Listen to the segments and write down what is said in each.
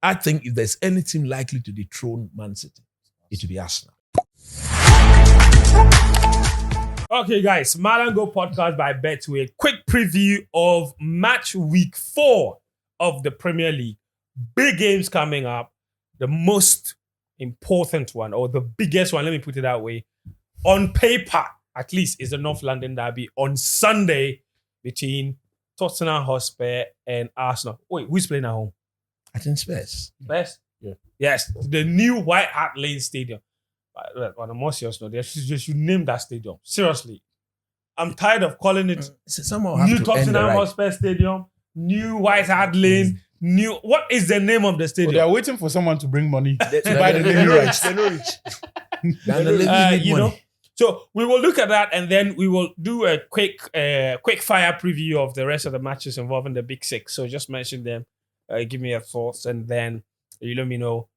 I think if there's any team likely to dethrone Man City, it will be Arsenal. Okay, guys, Mallam Go podcast by Betway. Quick preview of match week 4 of the Premier League. Big games coming up. The most important one, or the biggest one, let me put it that way, on paper, at least, is the North London derby on Sunday between Tottenham Hotspur and Arsenal. Wait, who's playing at home? I think Spurs. Spurs? Yeah. Yes, the new White Hart Lane Stadium. On a more serious note, they should name that stadium. Seriously. I'm tired of calling it new Tottenham Hotspur Stadium, new White Hart Lane, new... What is the name of the stadium? They're waiting for someone to bring money to buy the naming rights. They're not rich. You know? So we will look at that and then we will do a quick fire preview of the rest of the matches involving the Big Six. So just mention them, give me your thoughts, and then you let me know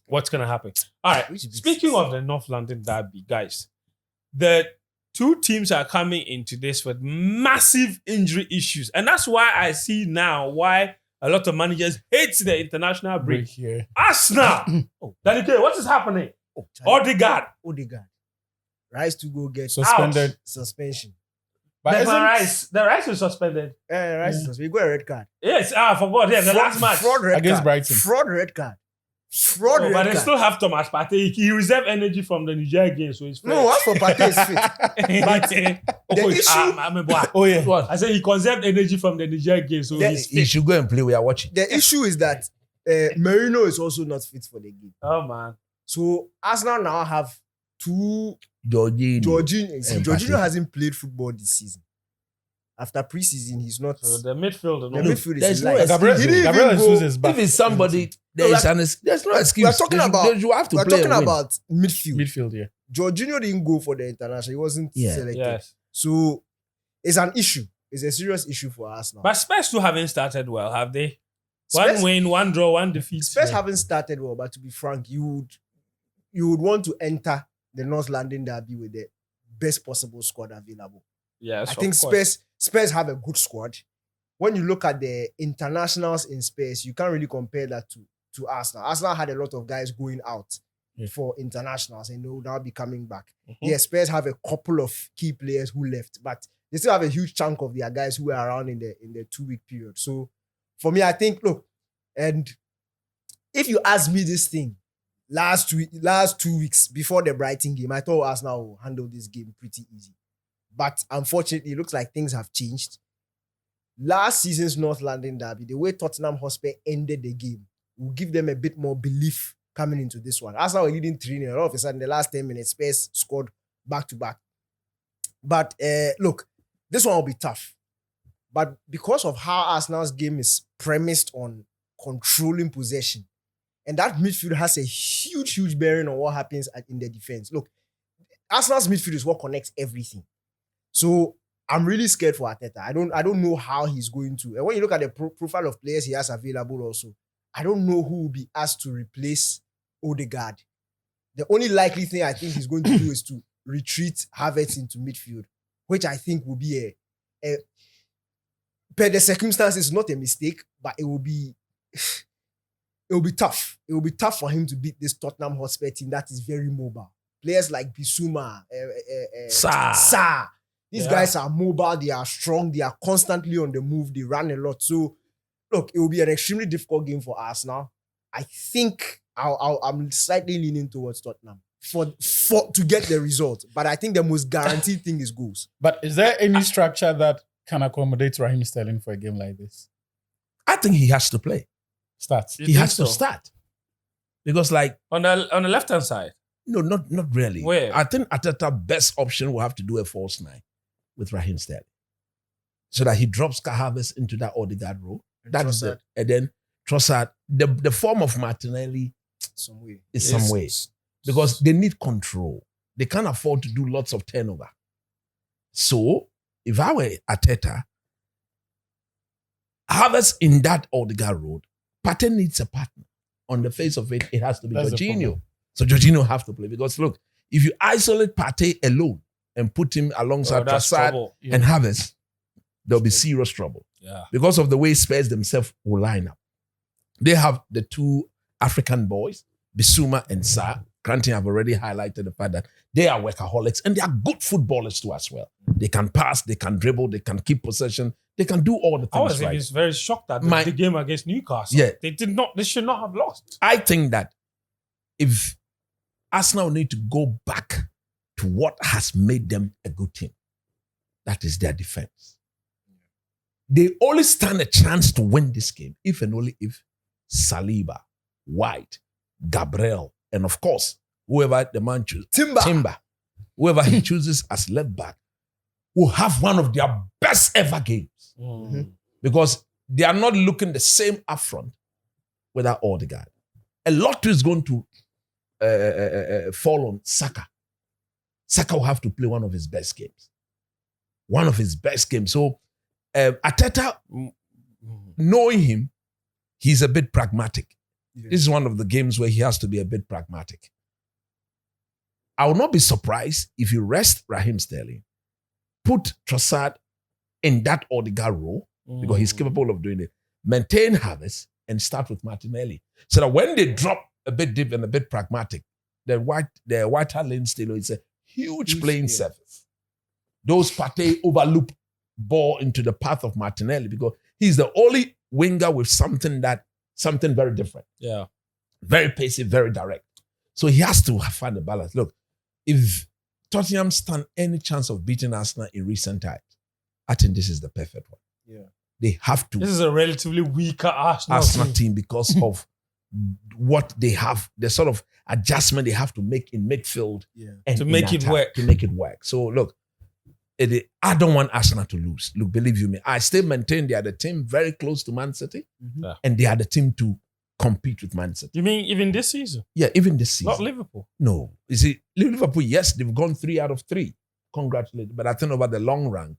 what's going to happen. All right. Speaking of the North London derby, guys, the two teams are coming into this with massive injury issues. And that's why I see now why a lot of managers hate the international break here. Arsenal! Danny K, what is happening? Odegaard. Rice to go get suspended. Suspension. But the Rice is suspended. Rice is suspended. He got a red card. Yes, I forgot. Yeah, the last match. Fraud red against card. Brighton. Fraud red card. Fraud red but card. they still have Thomas Partey. He reserved energy from the Niger game, so he's fit. No, as for Partey is fit. But the issue... Oh yeah. What? I said he conserved energy from the Niger game, so he's fit. He should go and play. We are watching. The issue is that Merino is also not fit for the game. Oh man. So Arsenal now have two... Jorginho hasn't played football this season. After preseason, he's not... So the midfield... The midfield is no like... Gabriel Jesus is back. If it's somebody, there's no excuse. We're talking about midfield. Midfield, yeah. Jorginho didn't go for the international. He wasn't selected. Yes. So it's an issue. It's a serious issue for Arsenal. But Spurs too haven't started well, have they? Spurs, one win, one draw, one defeat. Spurs haven't started well, but to be frank, you would want to enter the North London derby with the best possible squad available. Yes, I think Spurs have a good squad. When you look at the internationals in Spurs, you can't really compare that to Arsenal. Arsenal had a lot of guys going out for internationals and they will now be coming back. Mm-hmm. Yes, Spurs have a couple of key players who left, but they still have a huge chunk of their guys who were around in the 2-week period. So for me, I think, look, and if you ask me this thing, last 2 weeks before the Brighton game, I thought Arsenal will handle this game pretty easy. But unfortunately, it looks like things have changed. Last season's North London derby, the way Tottenham Hotspur ended the game will give them a bit more belief coming into this one. Arsenal were leading 3-0. All of a sudden, the last 10 minutes, Spurs scored back-to-back. But look, this one will be tough. But because of how Arsenal's game is premised on controlling possession, and that midfield has a huge bearing on what happens in the defense. Look, Arsenal's midfield is what connects everything. So I'm really scared for Arteta. I don't know how he's going to. And when you look at the profile of players he has available also, I don't know who will be asked to replace Odegaard. The only likely thing I think he's going to do is to retreat Havertz into midfield, which I think will be per the circumstances, not a mistake, but it will be tough. It will be tough for him to beat this Tottenham Hotspur team that is very mobile. Players like Bissouma, Sarr. These guys are mobile, they are strong, they are constantly on the move, they run a lot. So, look, it will be an extremely difficult game for Arsenal. I think I'm slightly leaning towards Tottenham to get the result. But I think the most guaranteed thing is goals. But is there any structure that can accommodate Raheem Sterling for a game like this? I think he has to play. Start. He has to start. Because like... On the left-hand side? No, not really. Where? I think Arteta's best option will have to do a false 9 with Raheem Sterling. So that he drops Havertz into that Odegaard role. That's it. And then Trossard, the form of Martinelli is some way. Because they need control. They can't afford to do lots of turnover. So, if I were Arteta, Havertz in that Odegaard role, Partey needs a partner. On the face of it, it has to be Jorginho. So Jorginho have to play. Because look, if you isolate Partey alone and put him alongside Trossard and Havertz, there'll be serious trouble. Yeah. Because of the way Spurs themselves will line up. They have the two African boys, Bissouma and Sarr. Granting, I've already highlighted the fact that they are workaholics and they are good footballers too as well. They can pass, they can dribble, they can keep possession, they can do all the I things was right. very shocked at the game against Newcastle. Yeah. They should not have lost. I think that if Arsenal need to go back to what has made them a good team, that is their defense. They only stand a chance to win this game if and only if Saliba, White, Gabriel, and of course, whoever the man chooses, Timber, whoever he chooses as left back, will have one of their best ever games. Mm. Because they are not looking the same up front without Odegaard. A lot is going to fall on Saka. Saka will have to play one of his best games. One of his best games. So, Arteta, knowing him, he's a bit pragmatic. Yeah. This is one of the games where he has to be a bit pragmatic. I will not be surprised if you rest Raheem Sterling, put Trossard in that Odegaard role, because he's capable of doing it, maintain Havertz, and start with Martinelli. So that when they drop a bit deep and a bit pragmatic, the White Hart Lane still is a huge playing surface. Those Partey overloop ball into the path of Martinelli because he's the only winger with something very different. Yeah. Very pacey, very direct. So he has to find the balance. Look, if Tottenham stand any chance of beating Arsenal in recent times, I think this is the perfect one. Yeah. They have to. This is a relatively weaker Arsenal team because of what they have, the sort of adjustment they have to make in midfield and to make it work. To make it work. So look, I don't want Arsenal to lose. Look, believe you me, I still maintain they are the team very close to Man City, and they are the team to compete with Man City. You mean even this season? Yeah, even this season. Not Liverpool? No. You see, Liverpool, yes, they've gone 3 out of 3. Congratulations. But I think over the long run,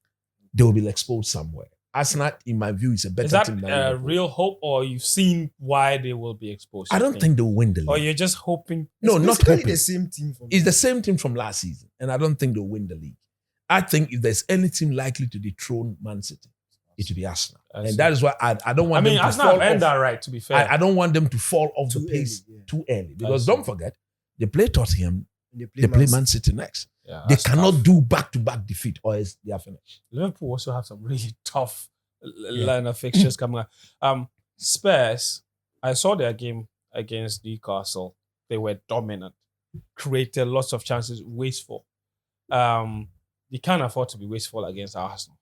they will be exposed somewhere. Arsenal, in my view, is a better team than Liverpool. Is that real hope, or you've seen why they will be exposed? I don't think they'll win the league. Or you're just hoping? No, not hoping. The same team from it's the same team from last season, and I don't think they'll win the league. I think if there's any team likely to dethrone Man City, it will be Arsenal. And that is why I don't want them to Arsenal fall earned off. that right, to be fair. I don't want them to fall off the pace too early. Because don't forget, they play Tottenham, they play Man City next. Yeah, they cannot do back-to-back defeat or else they are finished. Liverpool also have some really tough line of fixtures coming up. Spurs, I saw their game against Newcastle. They were dominant, created lots of chances, wasteful. You can't afford to be wasteful against Arsenal.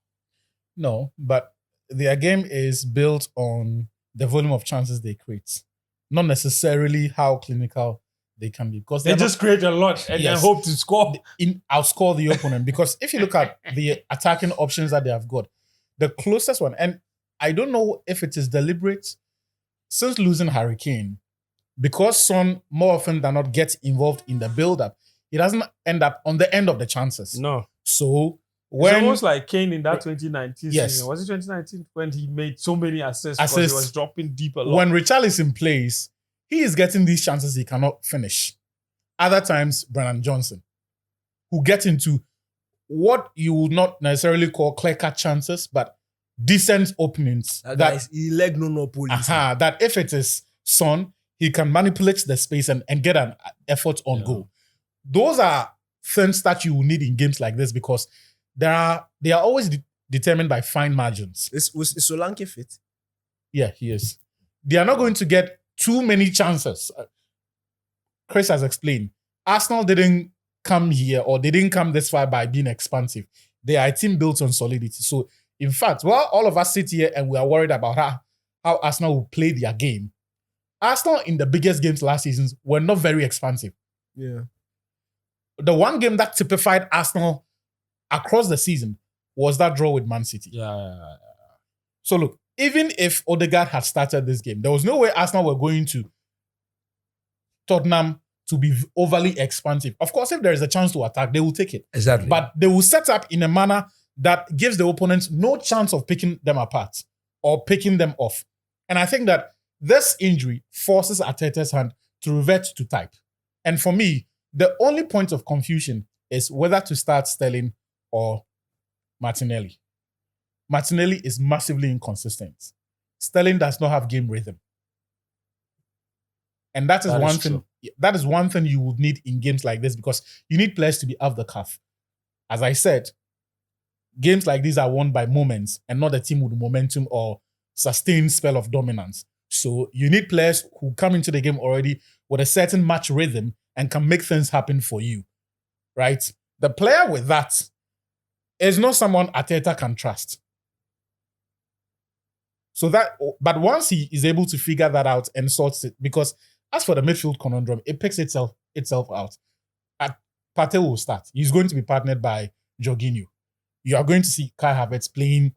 No, but their game is built on the volume of chances they create, not necessarily how clinical they can be. Because they just create a lot and then hope to score. Outscore the opponent. Because if you look at the attacking options that they have got, the closest one, and I don't know if it is deliberate, since losing Harry Kane, because Son more often than not gets involved in the build-up, he doesn't end up on the end of the chances. No. So it's almost like Kane in that 2019 season. Was it 2019 when he made so many assists because he was dropping deep a lot? When Richarlison plays, he is getting these chances he cannot finish. Other times, Brennan Johnson, who gets into what you would not necessarily call clear-cut chances, but decent openings. He leg no police. That if it is Son, he can manipulate the space and get an effort on goal. Those are things that you will need in games like this because they are always determined by fine margins. Is Solanke fit? Yeah, he is. They are not going to get too many chances. Chris has explained. Arsenal didn't come here or they didn't come this far by being expansive. They are a team built on solidity. So, in fact, while all of us sit here and we are worried about how Arsenal will play their game, Arsenal in the biggest games last season were not very expansive. Yeah. The one game that typified Arsenal across the season was that draw with Man City. Yeah. So look, even if Odegaard had started this game, there was no way Arsenal were going to Tottenham to be overly expansive. Of course, if there is a chance to attack, they will take it. Exactly. But they will set up in a manner that gives the opponents no chance of picking them apart or picking them off. And I think that this injury forces Arteta's hand to revert to type. And for me, the only point of confusion is whether to start Sterling or Martinelli. Martinelli is massively inconsistent. Sterling does not have game rhythm. And that is That one is thing. true. That is one thing you would need in games like this because you need players to be off the cuff. As I said, games like these are won by moments and not a team with momentum or sustained spell of dominance. So you need players who come into the game already with a certain match rhythm and can make things happen for you, right? The player with that is not someone Arteta can trust. So that, but once he is able to figure that out and sorts it, because as for the midfield conundrum, it picks itself out. Partey will start. He's going to be partnered by Jorginho. You are going to see Kai Havertz playing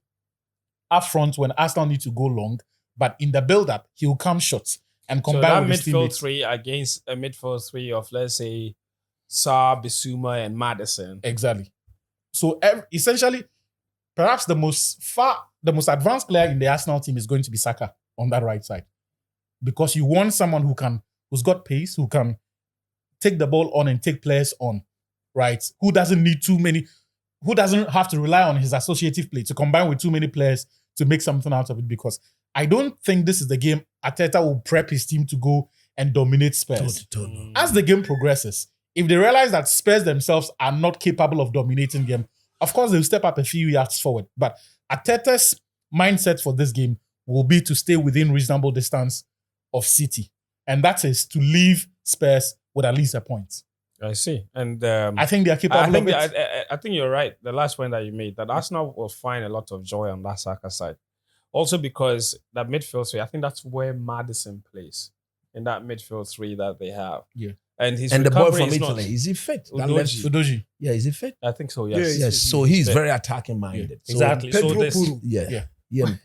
up front when Arsenal need to go long, but in the build-up, he will come short and combine with his midfield teammates. three against a midfield three of, let's say, Sarr, Bissouma, and Maddison. Exactly. So essentially, perhaps the most advanced player in the Arsenal team is going to be Saka on that right side, because you want someone who's got pace, who can take the ball on and take players on, right? Who doesn't have to rely on his associative play to combine with too many players to make something out of it. Because I don't think this is the game Arteta will prep his team to go and dominate Spurs. As the game progresses, if they realize that Spurs themselves are not capable of dominating them, of course they'll step up a few yards forward. But Arteta's mindset for this game will be to stay within reasonable distance of City. And that is to leave Spurs with at least a point. I see. And I think they are capable of it. I think you're right. The last point that you made, that Arsenal will find a lot of joy on that Saka side. Also because that midfield three, I think that's where Maddison plays, in that midfield three that they have. Yeah. And his And the boy recovery from is Italy, not, is he fit? Udoji. Yeah, is he fit? I think so, yes. Yes. So he's very attacking minded. So, Exactly. So Pedro this Puru. Yeah.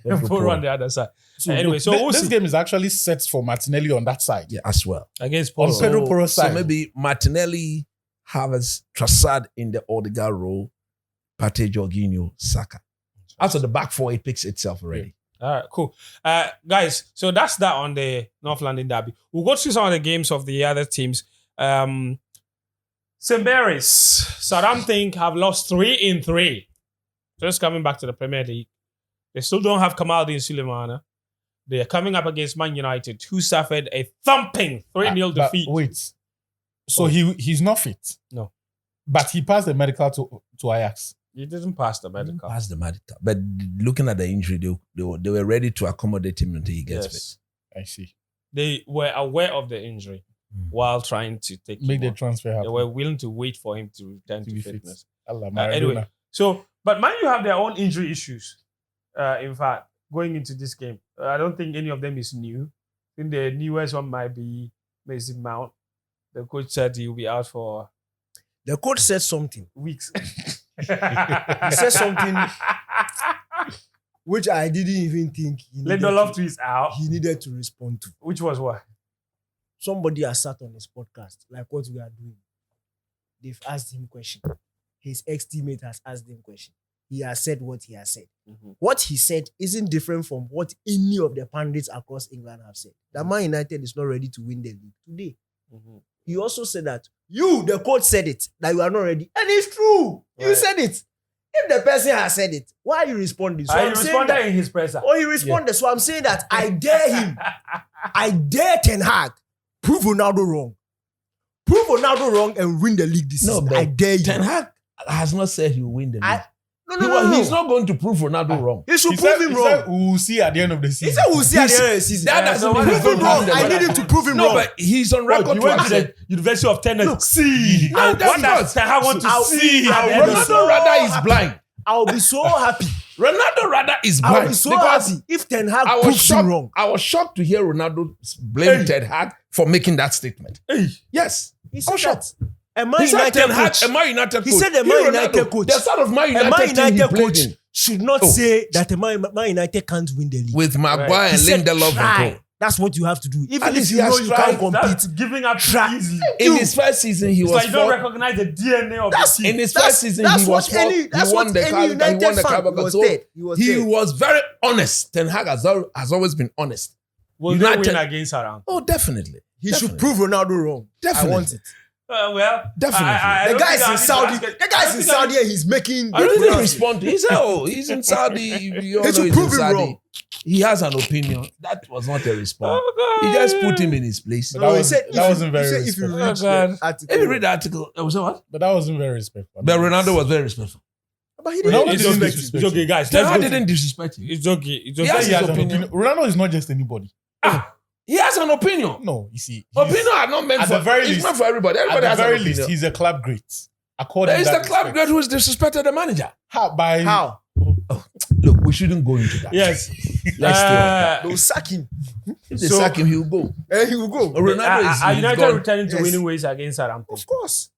Poro on the other side. So Anyway, so we'll this see. game is actually set for Martinelli on that side. Yeah, as well. Against On Poro. Pedro Poro's So side. maybe Martinelli, Havertz, Trossard in the Odegaard role, Partey, Jorginho, Saka. After the back four, it picks itself already. All right, cool. Guys, so that's that on the North London derby. We'll go through some of the games of the other teams. St. Mary's, Southampton have lost 3 in 3. Just coming back to the Premier League. They still don't have Kamaldeen Sulemana. They are coming up against Man United, who suffered a thumping 3-0 But defeat. wait. So he's not fit. No. But he passed the medical to Ajax. He didn't pass the medical. Pass the medical. But looking at the injury, they were ready to accommodate him until he gets Yes. I see. They were aware of the injury while trying to take Make him the on. transfer They happen. were willing to wait for him to return To to be fit. fitness. Allah, Anyway, Maradona. so, but Man U have their own injury issues. In fact, going into this game, I don't think any of them is new. I think the newest one might be Mason Mount. The coach said he will be out for The coach said something, weeks. He said something which I didn't even think Lindelof is out. he needed to respond to. Which was what? Somebody has sat on his podcast, like what we are doing. They've asked him question. His ex-teammate has asked him question. He has said what he has said. Mm-hmm. What he said isn't different from what any of the pundits across England have said. That Man United is not ready to win the league today. Mm-hmm. He also said that the coach said it, that you are not ready. And it's true. You Right. said it. If the person has said it, why are you responding? So He I'm saying responded that, in his presser. he responded. So I'm saying that I dare him. I dare Ten Hag. Prove Ronaldo wrong. Prove Ronaldo wrong and win the league this season. I dare you. Ten Hag has not said he will win the league. No. He's not going to prove Ronaldo wrong. He should He prove said, him he wrong. said we'll see at the end of the He season. said we'll see at the end of the season. That doesn't mean Prove he's him going to wrong. win the I league. need him to prove him No, wrong. but he's on record You to went have to said, the University of Tenerife. Look, See. No, that's What does not. Ten Hag want to I'll- see? I'll- at the end of the Ronaldo so Rada is happy. blind. I'll be so happy. Ronaldo Rada is I'll blind. be so Because happy if Ten Hag I was proves him shocked. wrong. I was shocked to hear Ronaldo blame Ten Hag for making that statement. Yes. He I said was shocked. that. A Man He said United Ten Hag, coach. a Man United coach. He said a He Man Ronaldo, United coach. The start of Man A United Man team he United played coach in should not say that a Man United can't win the league. with Maguire Right. and He said Lindelof try. and co. That's what you have to do. Even At if least you he know has you tried. can't compete. That's giving up too Try. easily. In his first season, he It's was like you don't fourth. recognize the DNA of the team. In his That's- first season, that's he was what any- fourth. that's He won what the any Carabao. He United won the fan Carabao. was So dead. He was he dead. was very honest. Ten Hag has always been honest. Will they United- win against Aram? Oh, definitely. He Definitely. should prove Ronaldo wrong. Definitely. I want it. Well, Definitely. I The don't guy's think I in need to Saudi. ask it. The guy's in Saudi and he's making. I don't He think didn't respond to it. He said, oh, he's in Saudi. You all They know should he's prove in him Saudi. wrong. He has an opinion. That was not a response. Oh, God. He just put him in his place. But No, he was- said that if wasn't you- very he said if you respectful. read Oh, God. the article. If you read the article, was that what? But that wasn't very respectful. But Ronaldo was very respectful. But he Ronaldo didn't It's didn't okay. disrespect It's okay, him. guys. Then Let's I go. didn't disrespect him. It's okay. It's He okay. has He has his an opinion. opinion. Ronaldo is not just anybody. He has an opinion. No, you see. Opinion are not meant at for the very it's least- not for everybody. At Everybody the has very an least, opinion. he's a club great. According There is to the that club respect. great who is disrespected the manager. How? By How? Look, we shouldn't go into that. Yes. Let's stay off that. They'll sack him. If they So- sack him, he'll go. And he will go. Ronaldo is Are he's United gone. returning to Yes. winning ways against Southampton? Of course.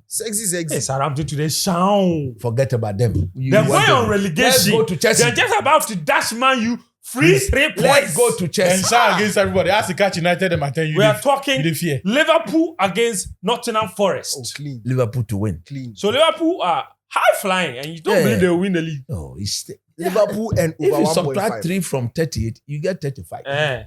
Sexy. Hey, Southampton today shine. Forget about them. They're going on relegation. Let's go to Chelsea. They're just about to dash Man U free 3 points. Let's go to and Chelsea. shout against everybody. Has to catch United and I tell you. We are You talking dey fear. Liverpool against Nottingham Forest. Oh, clean. Liverpool to win. Clean. So Liverpool are high flying, and you don't Yeah. believe they'll win the league. No, it's Liverpool and if over you 1.5. subtract 3 from 38, you get 35. Man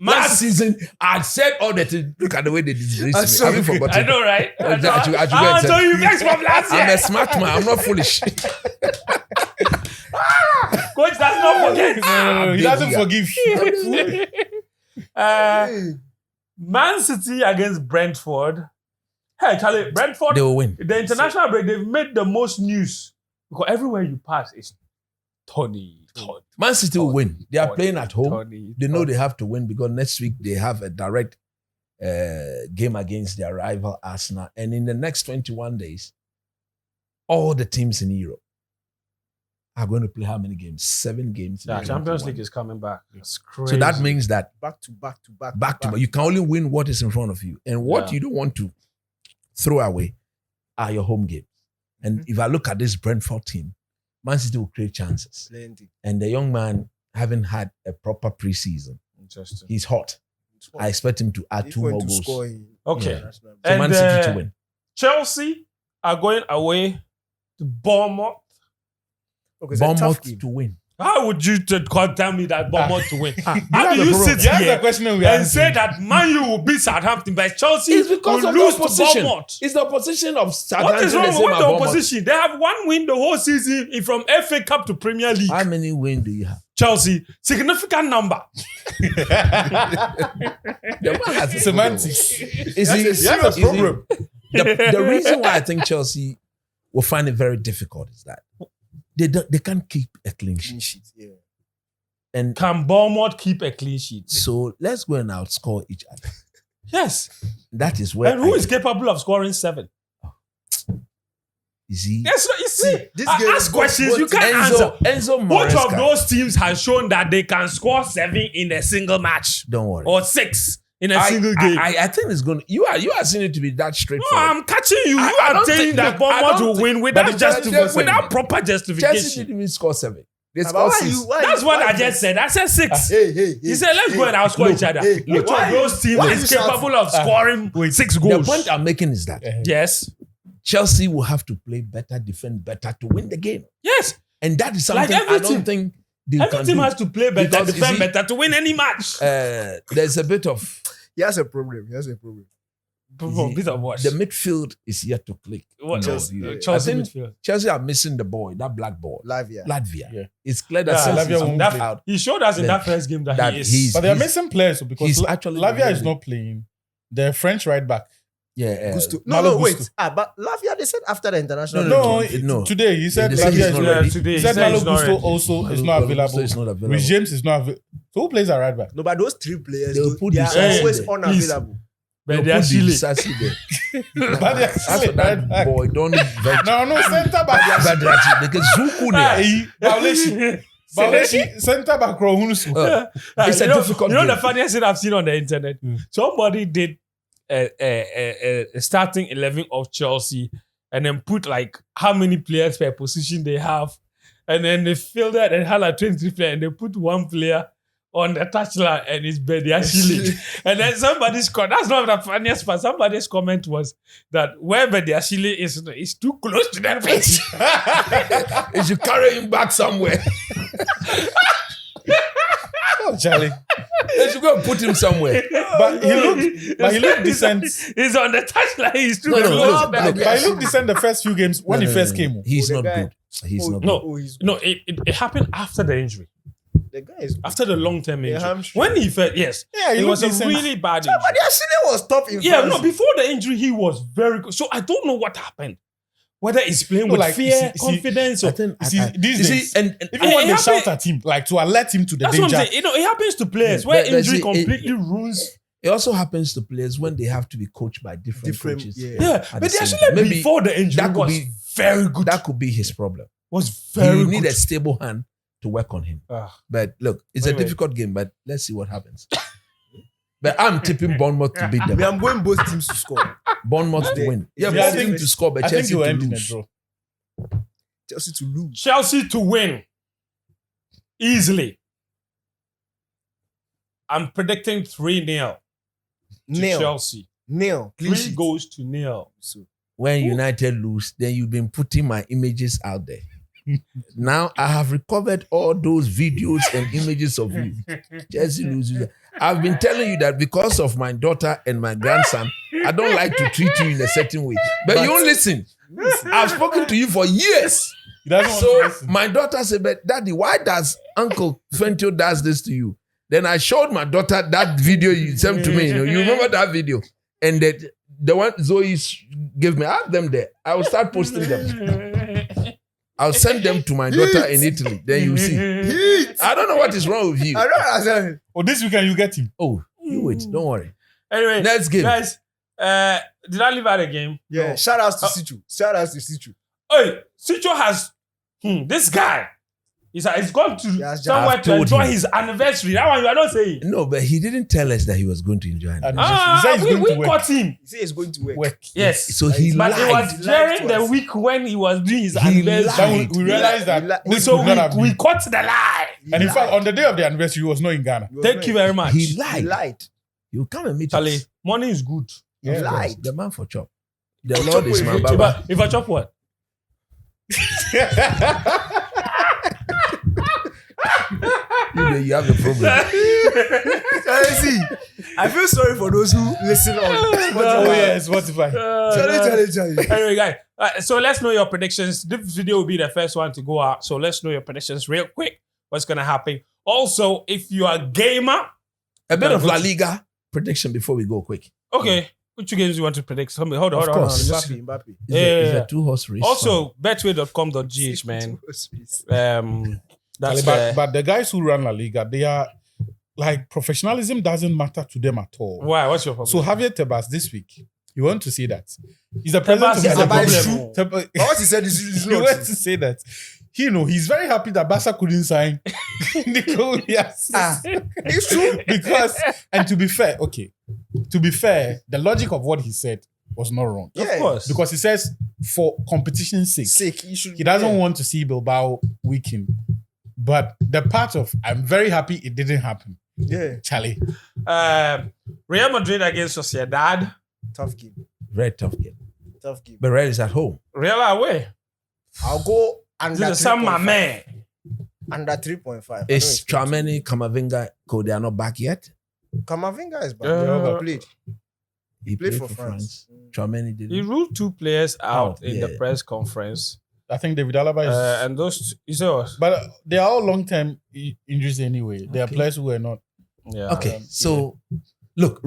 Last season, I said all that. Look at the way they disgraced I'm me. sorry. Have you forgotten? I know, right? I know. I should go Ah, and so tell- you guys from last I'm year. a smart man. I'm not foolish. Coach does not forget. No, he big doesn't guy. forgive. Hey. Man City against Brentford. Hey, Charlie, Brentford, They will win. the international break, they've made the most news because everywhere you pass is Tony. Man City will win. They are Tony, playing at home. Tony, They know they have to win because next week they have a direct game against their rival Arsenal. And in the next 21 days, all the teams in Europe are going to play how many games? 7 games. in Yeah, Champions 21. League is coming back. It's crazy. So that means that Back to back. back to back, you can only win what is in front of you. And what Yeah. you don't want to throw away are your home games. And if I look at this Brentford team, Man City will create chances. Plenty. And the young man haven't had a proper preseason. Interesting. He's hot. I expect him to add He's 2 going more to goals. score in Okay. international. So And, Man City to win. Chelsea are going away to Bournemouth. Okay, it's a tough Bournemouth game. to win. How would you tell me that Bournemouth to win? How have do a you problem. sit That's the here question we and are say that Man U will beat Southampton, but Chelsea It's because will of the lose to opposition. Bournemouth? It's the opposition of What Southampton. is wrong the with same what as the Bournemouth. opposition? They have 1 win the whole season from FA Cup to Premier League. How many wins do you have? Chelsea, significant number. The man has a Semantics. problem. Is That's he- a serious is he- problem. the reason why I think Chelsea will find it very difficult is that they can't keep a clean Clean sheet. sheet. Yeah. And Can Bournemouth keep a clean sheet? so let's go and outscore each other. Yes. That is where And who is capable of scoring 7? is he? Yes, you see. This I game ask is questions both you can't answer. Enzo Which of Maresca. those teams has shown that they can score 7 in a single match Don't worry. or 6 in a single game? I think it's going to, you are seeing it to be that No, straightforward. I'm catching you. You I are don't saying think- that look, I Bournemouth don't will think- win but without, the Chelsea win. without proper Chelsea justification. didn't even score 7. They But scored why 6. you- why That's you- what why I you- just said. I said 6. Hey. He said, let's go and outscore each other. Hey, Which why- of those teams why is you shout- capable of scoring 6 The goals? point I'm making is that Yes. Chelsea will have to play better, defend better to win the game. Yes. And that is Like something every I don't team. think they Every can team do. has to play better, Because, you defend see, better to win any match. There's a bit of He has a problem. Bit of what? the midfield is yet to click. What No, else? I Chelsea think midfield. Chelsea are missing the boy, that black boy, Live, yeah. Latvia. Yeah. It's clear that Yeah, since Latvia he's won't moved play. out, He showed us in That- that first game that that he is. he's- But they are missing players because he's actually Lavia is really- not playing. The French right back. yeah, Gusto. Malo No, wait. Gusto. But Lavia, they said after the international. No, break. no. Today he said They said Lavia he's is not not ready. ready. Today, He said he Malo he's not Gusto ready. also is not available. It's not available. Rich James is not available. So who plays at right back? No, but those 3 players, They'll put they are Disasi always there. unavailable. But they are Put the silly. Disasi there. But they are As still for right that back. boy, don't venture. No, centre back. Badrachi, because Zuku there. Bauleshi, centre back Rohunsu. It's a difficult You know game. the funniest thing I've seen on the internet? Somebody did a starting 11 of Chelsea and then put like how many players per position they have. And then they filled that and had like 23 players and they put 1 player on the touchline and it's Bediashile. And then somebody's that's not the funniest part. Somebody's comment was that where Bediashile is too close to the pitch. You should carry him back somewhere. Oh, Charlie. They should go and put him somewhere. But he looked decent. He's on the touchline. He's too No, close. look, But he looked decent the first few games when he first came. He's Oh, not the guy- good. He's not No, good. he's no, it happened after the injury. the guy is. After the long-term injury. hamstring. When he felt, yes. Yeah, he it was looked a decent. really bad injury. But their ceiling was top in Yeah, France. no, before the injury, he was very good. So I don't know what happened. Whether he's playing No, with like, fear, see, confidence, I or think You see, these you see, days, and even when it they happened- shout at him, like to alert him to the that's what I'm danger. saying. You know, it happens to players Yeah, where but injury see, completely ruins. it also happens to players when they have to be coached by different coaches. yeah. Yeah, at but the the same actually time. Maybe before the injury that could was be- very good. That could be his problem. Was very You good. need a stable hand to work on him. Ah. But look, it's Anyway. a difficult game, but let's see what happens. But I'm tipping Bournemouth to beat Me, them. I'm going both teams to score. Bournemouth to win. Yeah, Yeah, both I think- teams to score, but I think Chelsea he will to end in a lose. draw. Chelsea to lose. Chelsea to win easily. I'm predicting 3-0 to Nail. Chelsea. Nail. Clean 3 sheet. goals to 0. So, When United lose, then you've been putting my images out there. Now I have recovered all those videos and images of you. Chelsea loses. I've been telling you that because of my daughter and my grandson, I don't like to treat you in a certain way. But you won't listen. I've spoken to you for years. He doesn't want to So listen. my daughter said, "But Daddy, why does Uncle Fentio does this to you?" Then I showed my daughter that video you sent to me. You remember that video? And the one Zoe gave me, I have them there. I will start posting them. I'll send them to my daughter in Italy. Then you see. I don't know what is wrong with you. I don't understand. Oh, this weekend you get him. Oh, you wait. Don't worry. Anyway, Next game. guys, did I leave out a game? Yeah, No. shout outs to Sichu. Shout outs to Sichu. Hey, Sicho has this guy. He's gone to has somewhere I've to told enjoy him. his anniversary. That one you are not saying. No, but he didn't tell us that he was going to enjoy it. And he said he's going we to work. caught him. He said he's going to work. Work. Yes. So he But lied. it was He during lied to the us. week when he was doing his He anniversary. lied. We realized that. He lied. this So could not have we been. caught the lie. And in fact, on the day of the anniversary, he was not in Ghana. Thank you very much. He He lied. lied. You come and meet Charlie, us. money is good. He Of course, lied. The man for chop. The For Lord chop is with my you. Baba. If I chop what? You have a problem. See, I feel sorry for those who listen on Oh, Spotify. yeah, Spotify. Charlie. Anyway, guys, so let's know your predictions. This video will be the first one to go out. So let's know your predictions real quick. What's going to happen? Also, if you are a gamer, A bit of La Liga prediction before we go quick. okay, which games you want to predict? Hold on. Of course. Mbappe. It's Yeah. a two-horse race. Also, betway.com.gh, man. That's But the guys who run La Liga, they are like professionalism doesn't matter to them at all. why? What's your problem? So Javier Tebas this week, you want to say that he's the president Tebas of is the a problem. problem. But what he said is You not want true. to say that he's very happy that Barca couldn't sign Nico Williams. It's true. Because to be fair, the logic of what he said was not wrong. Of Yeah. course. Because he says for competition's sake, Sick. He doesn't want to see Bilbao weaken. But the part of I'm very happy it didn't happen. Yeah. Charlie. Real Madrid against Sociedad. Tough game. Very tough game. Tough game. But Real is at home. Real away. I'll go under This is some my 3.5. man. Under 3.5. Is Tchouameni, Camavinga, they are not back yet? Kamavinga is back. Yeah. He played. He Played for France. Tchouameni did. He ruled 2 players out Oh, in the yeah. press conference. I think David Alaba is And those, you saw us? but they are all long-term injuries anyway. They are Okay. players who were not. Yeah. Okay, so look,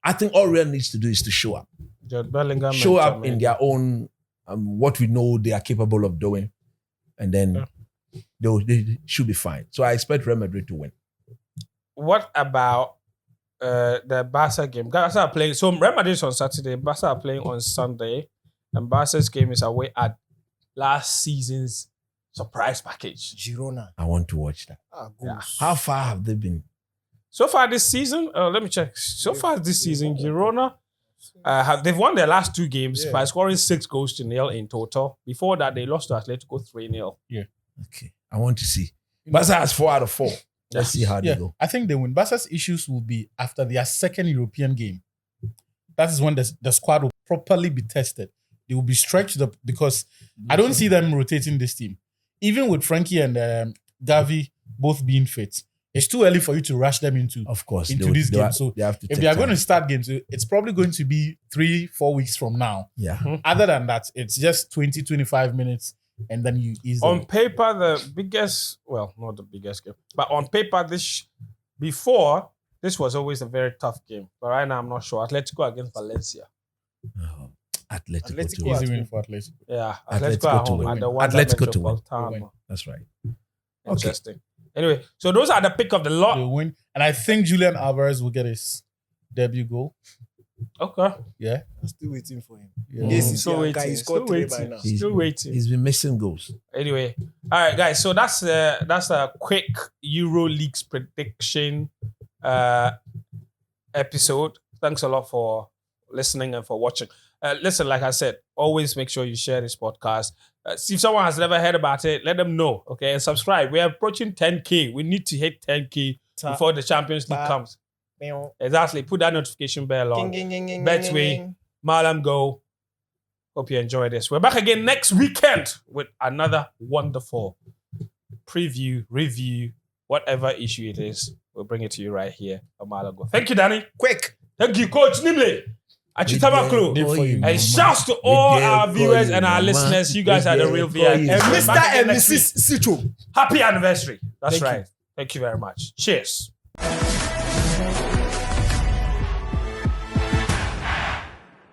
I think all Real needs to do is to show up. Jude Bellingham Show and up Tchouameni. in their own, what we know they are capable of doing. And then they should be fine. So I expect Real Madrid to win. What about the Barca game? Barca are playing. So Real Madrid is on Saturday. Barca are playing on Sunday, and Barca's game is away at last season's surprise package. Girona. I want to watch that. Goals. How far have they been? So far this season, let me check. So far this season, Girona they've won their last 2 games by scoring 6 goals to 0 in total. Before that, they lost to Atletico 3-0. Okay, I want to see. Barca has 4 out of 4. Let's see how they Yeah, go. I think they win. Barca's issues will be after their second European game. That is when the squad will properly be tested. They will be stretched up because I don't see them rotating this team. Even with Frankie and Gavi both being fit, it's too early for you to rush them into Of course, into this game. So they have to if take they are going time. to start games, it's probably going to be 3-4 weeks from now. Yeah. Other than that, it's just 20-25 minutes, and then you ease On them. paper, the biggest, well, not the biggest game, but on paper, before, this was always a very tough game. But right now, I'm not sure. Atletico against Valencia. Oh, Atletico Atletico to win. Easy win for Atletico. Yeah, Atletico Atletico at to home. win. At the Wanda Atletico to win. Metropolitano. That's right. Interesting. Anyway, so those are the pick of the lot. They'll win, and I think Julian Alvarez will get his debut goal. Okay. Yeah, I'm still waiting for him. yeah. Yes, Still he's still waiting. He scored 3 by now. Still waiting. He's been missing goals. Anyway, all right, guys. So that's a quick Euro League's prediction episode. Thanks a lot for listening and for watching. Listen, like I said, always make sure you share this podcast. See if someone has never heard about it, let them know. Okay, and subscribe. We are approaching 10K. We need to hit 10K before the Champions League comes. Exactly. Put that notification bell on. Betway, Mallam, go. Hope you enjoy this. We're back again next weekend with another wonderful preview, review, whatever issue it is. We'll bring it to you right here on Mallam Go. Thank you, Danny. Quick. Thank you, Coach Nimle. Achitamaklo. And shouts to all our viewers and our listeners. You guys are the real VIPs. And We're Mr. back again and next week. Mrs. Sicho. Happy anniversary. That's Thank you. right. Thank you very much. Cheers.